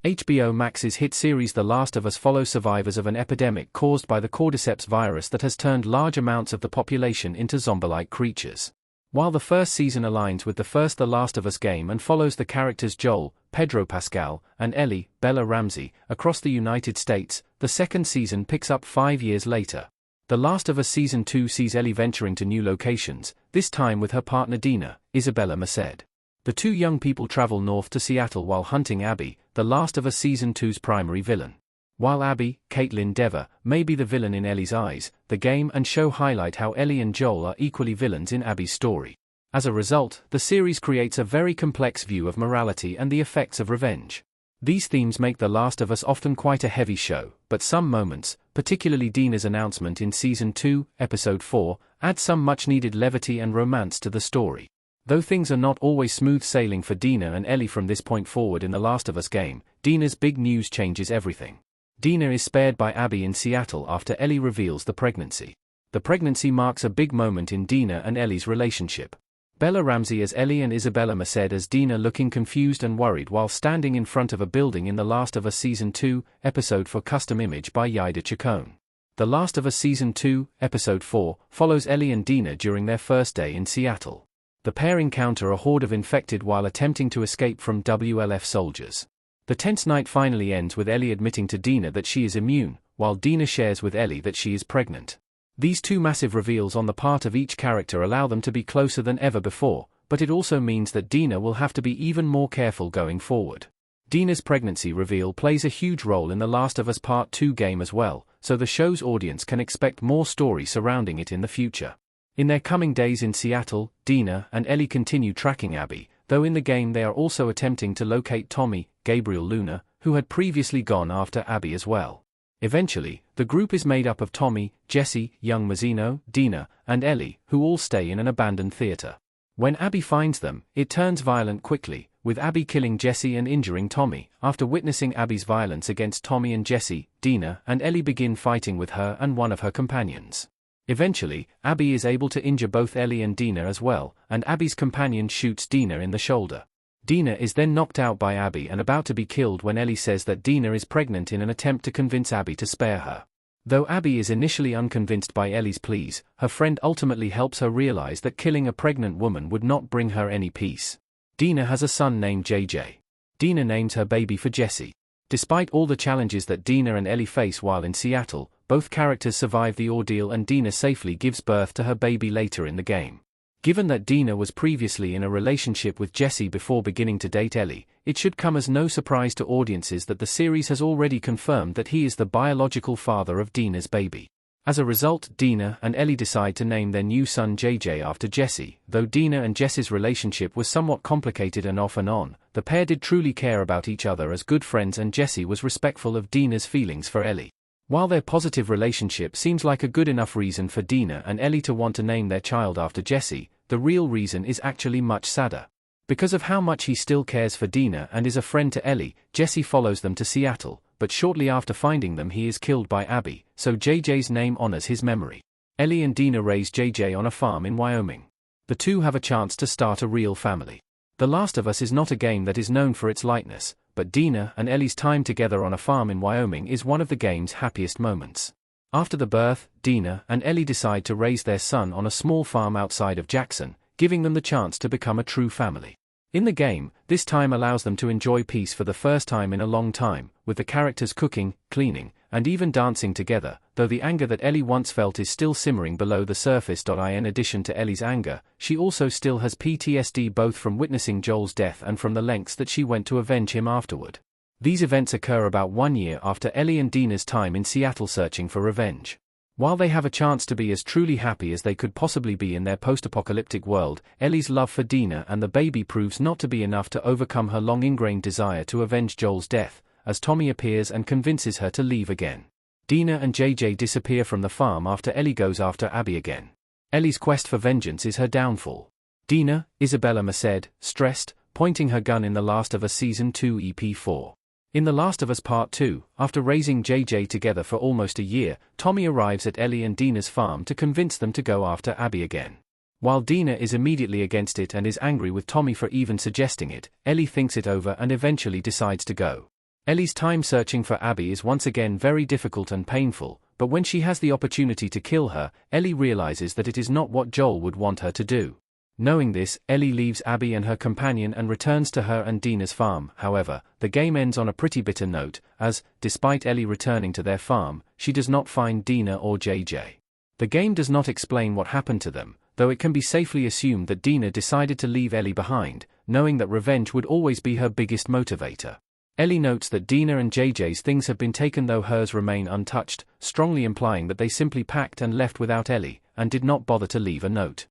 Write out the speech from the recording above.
HBO Max's hit series The Last of Us follows survivors of an epidemic caused by the cordyceps virus that has turned large amounts of the population into zombie-like creatures. While the first season aligns with the first The Last of Us game and follows the characters Joel, Pedro Pascal, and Ellie, Bella Ramsey, across the United States, the second season picks up 5 years later. The Last of Us Season 2 sees Ellie venturing to new locations, this time with her partner Dina, Isabella Merced. The two young people travel north to Seattle while hunting Abby, The Last of Us Season 2's primary villain. While Abby, Caitlin Dever, may be the villain in Ellie's eyes, the game and show highlight how Ellie and Joel are equally villains in Abby's story. As a result, the series creates a very complex view of morality and the effects of revenge. These themes make The Last of Us often quite a heavy show, but some moments, particularly Dina's announcement in Season 2, Episode 4, add some much-needed levity and romance to the story. Though things are not always smooth sailing for Dina and Ellie from this point forward in The Last of Us game, Dina's big news changes everything. Dina is spared by Abby in Seattle after Ellie reveals the pregnancy. The pregnancy marks a big moment in Dina and Ellie's relationship. Bella Ramsey as Ellie and Isabella Merced as Dina looking confused and worried while standing in front of a building in The Last of Us Season 2, Episode 4 custom image by Yida Chacon. The Last of Us Season 2, Episode 4, follows Ellie and Dina during their first day in Seattle. The pair encounter a horde of infected while attempting to escape from WLF soldiers. The tense night finally ends with Ellie admitting to Dina that she is immune, while Dina shares with Ellie that she is pregnant. These two massive reveals on the part of each character allow them to be closer than ever before, but it also means that Dina will have to be even more careful going forward. Dina's pregnancy reveal plays a huge role in The Last of Us Part 2 game as well, so the show's audience can expect more story surrounding it in the future. In their coming days in Seattle, Dina and Ellie continue tracking Abby, though in the game they are also attempting to locate Tommy, Gabriel Luna, who had previously gone after Abby as well. Eventually, the group is made up of Tommy, Jesse, young Mazzino, Dina, and Ellie, who all stay in an abandoned theater. When Abby finds them, it turns violent quickly, with Abby killing Jesse and injuring Tommy. After witnessing Abby's violence against Tommy and Jesse, Dina and Ellie begin fighting with her and one of her companions. Eventually, Abby is able to injure both Ellie and Dina as well, and Abby's companion shoots Dina in the shoulder. Dina is then knocked out by Abby and about to be killed when Ellie says that Dina is pregnant in an attempt to convince Abby to spare her. Though Abby is initially unconvinced by Ellie's pleas, her friend ultimately helps her realize that killing a pregnant woman would not bring her any peace. Dina has a son named JJ. Dina names her baby for Jesse. Despite all the challenges that Dina and Ellie face while in Seattle, both characters survive the ordeal and Dina safely gives birth to her baby later in the game. Given that Dina was previously in a relationship with Jesse before beginning to date Ellie, it should come as no surprise to audiences that the series has already confirmed that he is the biological father of Dina's baby. As a result, Dina and Ellie decide to name their new son JJ after Jesse. Though Dina and Jesse's relationship was somewhat complicated and off and on, the pair did truly care about each other as good friends and Jesse was respectful of Dina's feelings for Ellie. While their positive relationship seems like a good enough reason for Dina and Ellie to want to name their child after Jesse, the real reason is actually much sadder. Because of how much he still cares for Dina and is a friend to Ellie, Jesse follows them to Seattle, but shortly after finding them he is killed by Abby, so JJ's name honors his memory. Ellie and Dina raise JJ on a farm in Wyoming. The two have a chance to start a real family. The Last of Us is not a game that is known for its lightness, but Dina and Ellie's time together on a farm in Wyoming is one of the game's happiest moments. After the birth, Dina and Ellie decide to raise their son on a small farm outside of Jackson, giving them the chance to become a true family. In the game, this time allows them to enjoy peace for the first time in a long time, with the characters cooking, cleaning, and even dancing together, though the anger that Ellie once felt is still simmering below the surface. In addition to Ellie's anger, she also still has PTSD both from witnessing Joel's death and from the lengths that she went to avenge him afterward. These events occur about 1 year after Ellie and Dina's time in Seattle searching for revenge. While they have a chance to be as truly happy as they could possibly be in their post-apocalyptic world, Ellie's love for Dina and the baby proves not to be enough to overcome her long-ingrained desire to avenge Joel's death, as Tommy appears and convinces her to leave again. Dina and JJ disappear from the farm after Ellie goes after Abby again. Ellie's quest for vengeance is her downfall. Dina, Isabella Merced, stressed, pointing her gun in The Last of Us Season 2 EP4. In The Last of Us Part 2, after raising JJ together for almost a year, Tommy arrives at Ellie and Dina's farm to convince them to go after Abby again. While Dina is immediately against it and is angry with Tommy for even suggesting it, Ellie thinks it over and eventually decides to go. Ellie's time searching for Abby is once again very difficult and painful, but when she has the opportunity to kill her, Ellie realizes that it is not what Joel would want her to do. Knowing this, Ellie leaves Abby and her companion and returns to her and Dina's farm. However, the game ends on a pretty bitter note, as, despite Ellie returning to their farm, she does not find Dina or JJ. The game does not explain what happened to them, though it can be safely assumed that Dina decided to leave Ellie behind, knowing that revenge would always be her biggest motivator. Ellie notes that Dina and JJ's things have been taken though hers remain untouched, strongly implying that they simply packed and left without Ellie, and did not bother to leave a note.